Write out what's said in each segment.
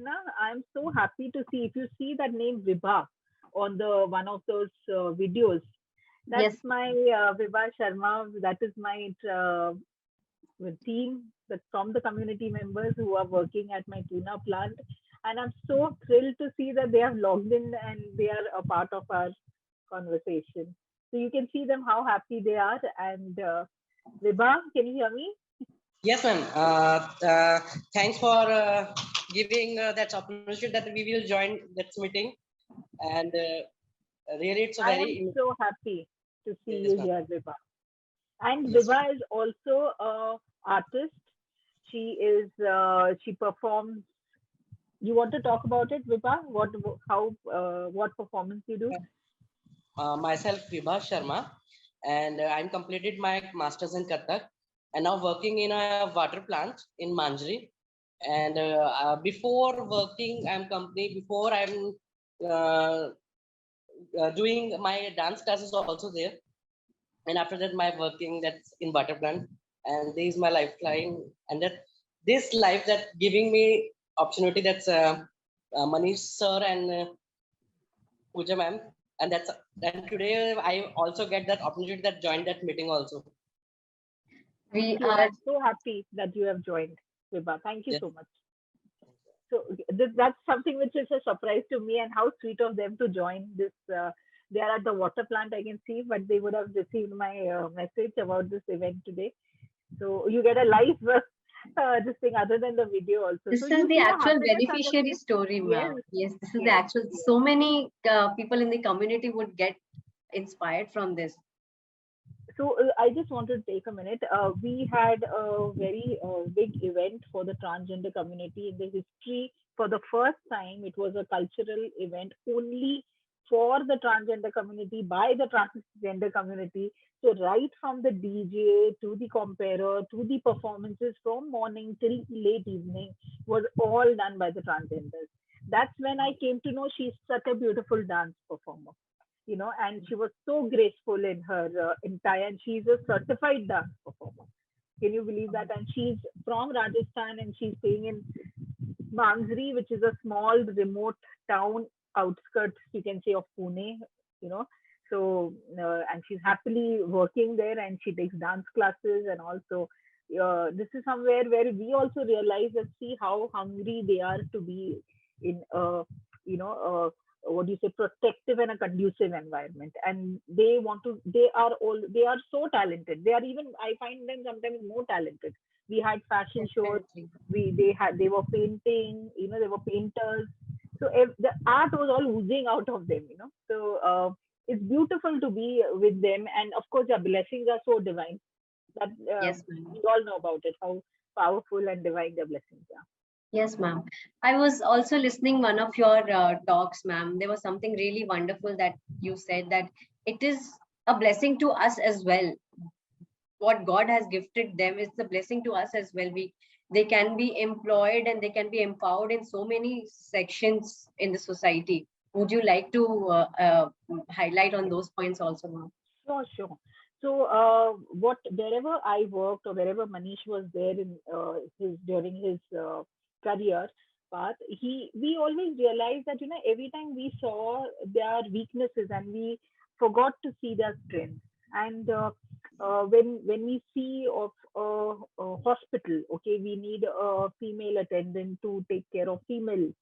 Tuna, I'm so happy to see, if you see that name Vibha on the one of those videos, that's Yes. my Vibha Sharma. That is my team, that from the community members who are working at my tuna plant. And I'm so thrilled to see that they have logged in and they are a part of our conversation. So you can see them how happy they are. And Vibha, can you hear me? Yes, ma'am. Thanks for giving that opportunity that we will join that meeting. And really, it's a I am very so happy to see yes, you ma'am. here, Vibha. And Yes, Vibha is also a artist. She performs. You want to talk about it, Vibha? What performance you do? myself, Vibha Sharma, and I'm completed my master's in Kathak, and now working in a water plant in Manjri. And before working, I'm uh, doing my dance classes also there, and after that my working that's in water plant, and this is my lifeline, and that this life that giving me opportunity, that's Manish sir and Pooja ma'am, and today I also get that opportunity that joined that meeting also. We Thank you. are. I'm so happy that you have joined, Vibha. Thank you Yes. so much. So that's something which is a surprise to me, and how sweet of them to join this. They are at the water plant, I can see, but they would have received my message about this event today. So you get a live this thing other than the video also. This So is you the see the actual happiness on the beneficiary face. story, Yes, ma'am. Yes, this is the yes, actual. yes. So many people in the community would get inspired from this. So I just want to take a minute. We had a very big event for the transgender community in the history. For the first time, it was a cultural event only for the transgender community by the transgender community. So right from the DJ to the comparer to the performances from morning till late evening was all done by the transgenders. That's when I came to know she's such a beautiful dance performer, and she was so graceful in her entire, and she's a certified dance performer. Can you believe that? And she's from Rajasthan, and she's staying in Manjri, which is a small remote town outskirts, you can say, of Pune, you know. So, and she's happily working there, and she takes dance classes. And also, this is somewhere where we also realize and see how hungry they are to be in you know, what do you say, protective and a conducive environment. And they are so talented. They are, even I find them sometimes more talented. We had fashion shows, Definitely. they were painting, they were painters. So the art was all oozing out of them, so it's beautiful to be with them. And of course their blessings are so divine that Yes, ma'am. we all know about it, how powerful and divine their blessings are. Yes, ma'am. I was also listening one of your talks, ma'am. There was something really wonderful that you said, that it is a blessing to us as well. What God has gifted them is a blessing to us as well. They can be employed and they can be empowered in so many sections in the society. Would you like to highlight on those points also, ma'am? Sure, sure. So, wherever I worked or wherever Manish was there in during his career path, we always realized that, every time we saw their weaknesses and we forgot to see their strengths. And when we see of a hospital, okay, we need a female attendant to take care of female,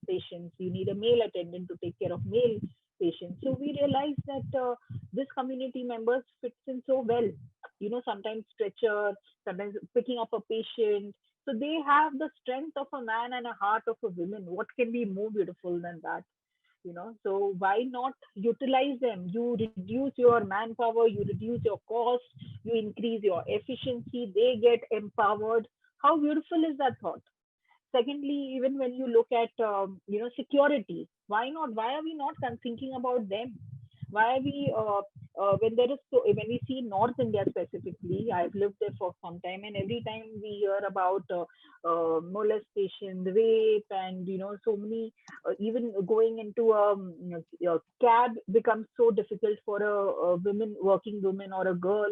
patients. We need a male attendant to take care of male patients. So we realized that this community members fits in so well. Sometimes stretcher, sometimes picking up a patient. So they have the strength of a man and a heart of a woman. What can be more beautiful than that? So why not utilize them? You reduce your manpower, you reduce your cost, you increase your efficiency, they get empowered. How beautiful is that thought? Secondly, even when you look at security, why are we not thinking about them? Why are we when we see North India specifically, I've lived there for some time, and every time we hear about molestation, rape, and so many, even going into a cab becomes so difficult for a women, working woman or a girl.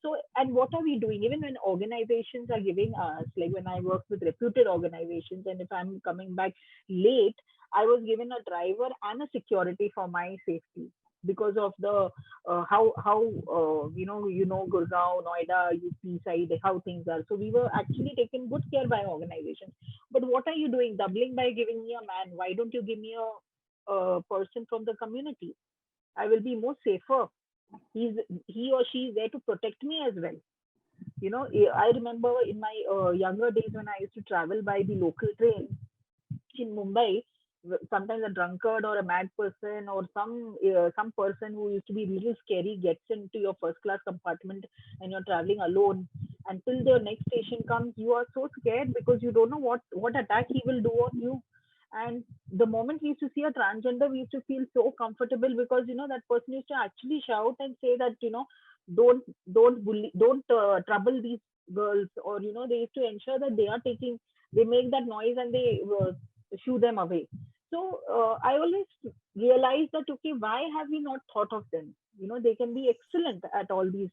So, and what are we doing? Even when organizations are giving us, like when I work with reputed organizations, and if I'm coming back late, I was given a driver and a security for my safety because of the how Gurgaon, Noida, UP side, how things are. So we were actually taken good care by organizations. But what are you doing? Doubling by giving me a man. Why don't you give me a person from the community? I will be more safer. He or she is there to protect me as well. I remember in my younger days when I used to travel by the local train in Mumbai, sometimes a drunkard or a mad person or some person who used to be little scary gets into your first class compartment and you're traveling alone. Until the next station comes, you are so scared because you don't know what attack he will do on you. And the moment we used to see a transgender, we used to feel so comfortable because that person used to actually shout and say that don't bully, don't trouble these girls, or they used to ensure that they make that noise and they shoo them away. So I always realize that, okay, why have we not thought of them? They can be excellent at all these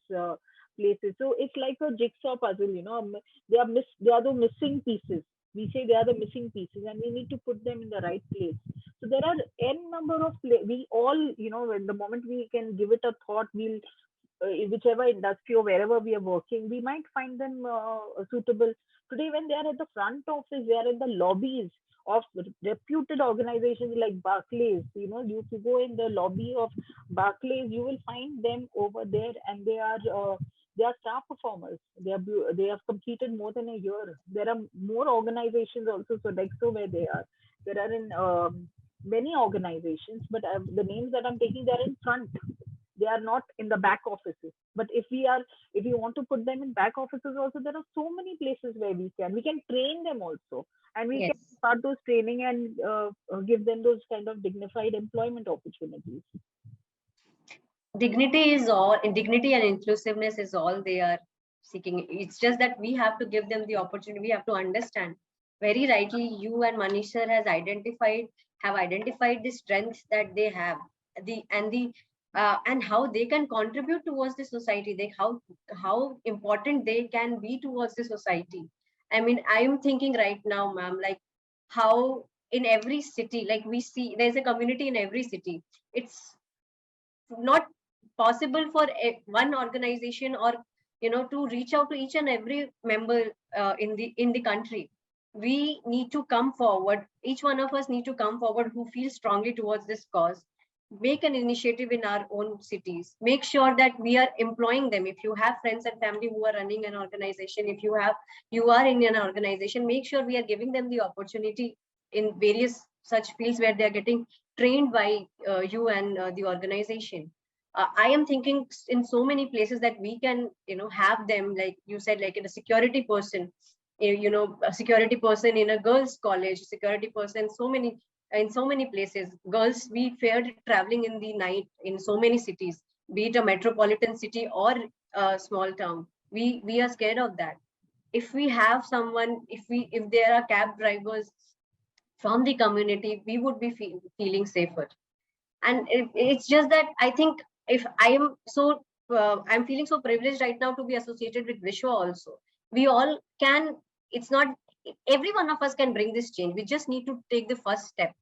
places. So it's like a jigsaw puzzle. They are the missing pieces. We say they are the missing pieces, and we need to put them in the right place. So there are n number of we all, when the moment we can give it a thought, we'll in whichever industry or wherever we are working, we might find them suitable. Today, when they are at the front office, they are in the lobbies of reputed organizations like Barclays. If you go in the lobby of Barclays, you will find them over there, and they are star performers. They have completed more than a year. There are more organizations also. So Dexo, where they are, there are in many organizations, but the names that I'm taking, they are in front. They are not in the back offices. But if you want to put them in back offices also, there are so many places where we can train them also, and we can Yes. start those training and give them those kind of dignified employment opportunities. Dignity and inclusiveness is all they are seeking. It's just that we have to give them the opportunity. We have to understand. Very rightly, you and Manish sir have identified the strengths that they have, and how they can contribute towards the society. How important they can be towards the society. I mean, I am thinking right now, ma'am, like how in every city, like we see, there's a community in every city. It's not possible for one organization, or to reach out to each and every member in the country. We need to come forward. Each one of us need to come forward who feels strongly towards this cause. Make an initiative in our own cities. Make sure that we are employing them. If you have friends and family who are running an organization, if you are in an organization, make sure we are giving them the opportunity in various such fields where they are getting trained by you and the organization. I am thinking in so many places that we can, have them, like you said, like in a security person, a security person in a girls' college, security person, in so many places. Girls, we feared traveling in the night in so many cities, be it a metropolitan city or a small town. We are scared of that. If we have someone, if there are cab drivers from the community, we would be feeling safer. And it's just that I think, if I am so I'm feeling so privileged right now to be associated with Vishwa also. We all can. It's not every one of us can bring this change. We just need to take the first step.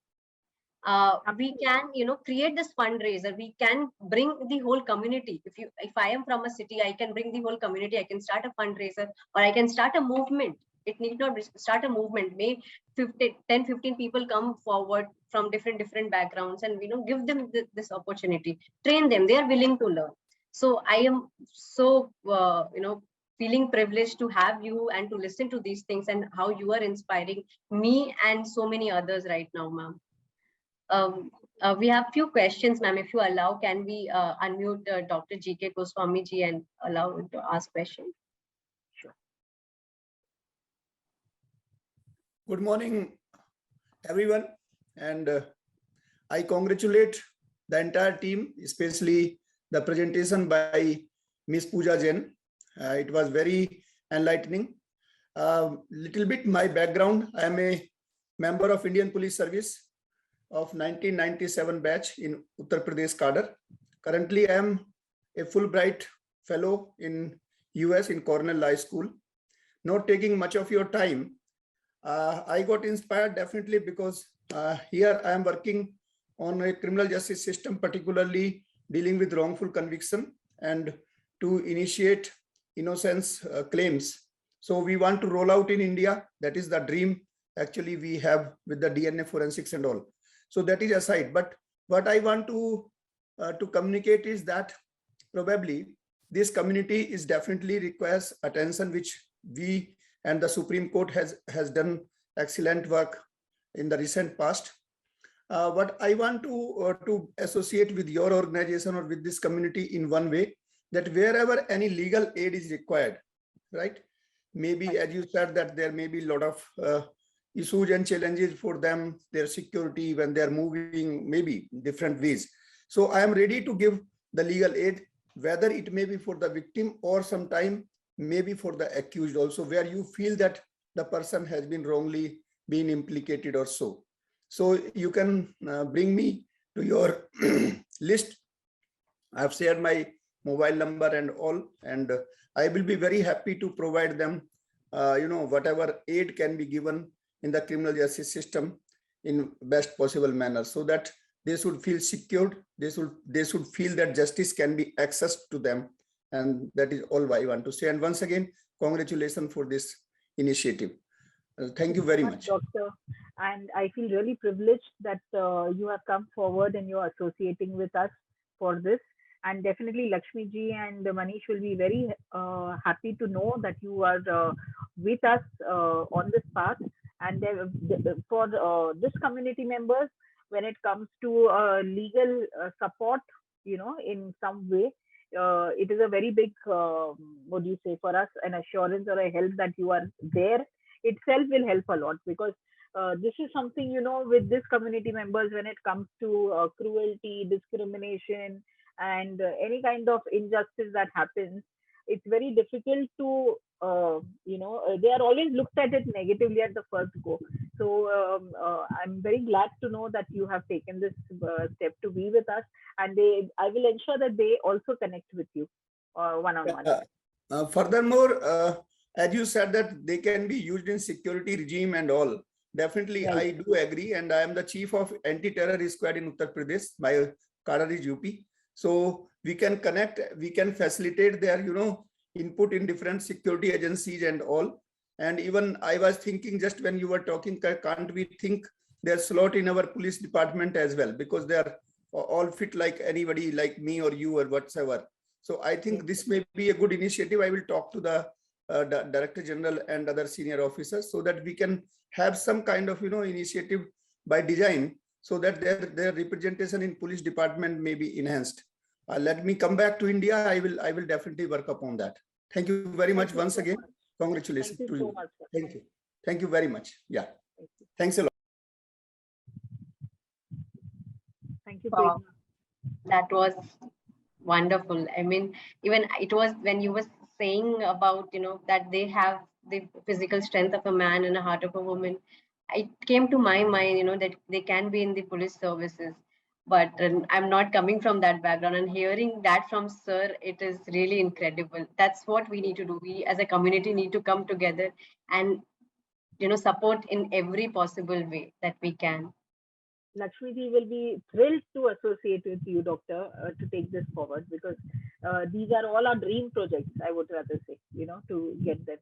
We can, create this fundraiser. We can bring the whole community. If I am from a city, I can bring the whole community. I can start a fundraiser, or I can start a movement. It need not start a movement. May 10-15 people come forward from different backgrounds, and give them this opportunity. Train them. They are willing to learn. So I am so feeling privileged to have you and to listen to these things, and how you are inspiring me and so many others right now, ma'am. We have few questions, ma'am. If you allow, can we unmute Dr. G.K. Goswami ji and allow him to ask questions? Sure. Good morning, everyone. And I congratulate the entire team, especially the presentation by Miss Pooja Jain. It was very enlightening. Little bit my background. I am a member of Indian Police Service of 1997 batch in Uttar Pradesh cadre. Currently, I am a Fulbright fellow in US in Cornell High School. Not taking much of your time, I got inspired definitely because here I am working on a criminal justice system, particularly dealing with wrongful conviction and to initiate innocence claims. So we want to roll out in India. That is the dream actually we have with the DNA forensics and all. So that is aside. But what I want to communicate is that probably this community is definitely requires attention, which we and the Supreme Court has done excellent work in the recent past. What I want to associate with your organization or with this community in one way, that wherever any legal aid is required, right? Maybe as you said that there may be a lot of issues and challenges for them, their security when they're moving, maybe different ways. So I am ready to give the legal aid, whether it may be for the victim or sometime maybe for the accused also, where you feel that the person has been wrongly been implicated or so. So you can bring me to your list. I've shared my mobile number and all, and I will be very happy to provide them, whatever aid can be given in the criminal justice system in best possible manner, so that they should feel secured. They should feel that justice can be accessed to them, and that is all I want to say. And once again, congratulations for this initiative. Thank you very much, Doctor. And I feel really privileged that you have come forward and you're associating with us for this. And definitely Lakshmi ji and Manish will be very happy to know that you are with us on this path. And for this community members, when it comes to legal support, in some way, it is a very big, what do you say, for us, an assurance or a help that you are there itself will help a lot, because this is something, with this community members, when it comes to cruelty, discrimination, and any kind of injustice that happens, it's very difficult to, they are always looked at it negatively at the first go. So I'm very glad to know that you have taken this step to be with us, and I will ensure that they also connect with you one-on-one. Furthermore, as you said that they can be used in security regime and all, definitely Right. I do agree, and I am the chief of anti-terror squad in Uttar Pradesh. My cadre is UP. So we can connect, we can facilitate their, input in different security agencies and all. And even I was thinking, just when you were talking, can't we think their slot in our police department as well, because they are all fit like anybody, like me or you or whatsoever. So I think this may be a good initiative. I will talk to the Director General and other senior officers, so that we can have some kind of initiative by design, so that their representation in police department may be enhanced. Let me come back to India. I will definitely work upon that. Thank you very much once again. Congratulations to you. Thank you. Thank you very much. Yeah. Thanks a lot. Thank you. Wow. That was wonderful. I mean, even it was when you were saying about, that they have the physical strength of a man and a heart of a woman, it came to my mind, that they can be in the police services. But I'm not coming from that background, and hearing that from sir, it is really incredible. That's what we need to do. We as a community need to come together and, support in every possible way that we can. Lakshmi ji will be thrilled to associate with you, Doctor, to take this forward, because these are all our dream projects, I would rather say, to get them.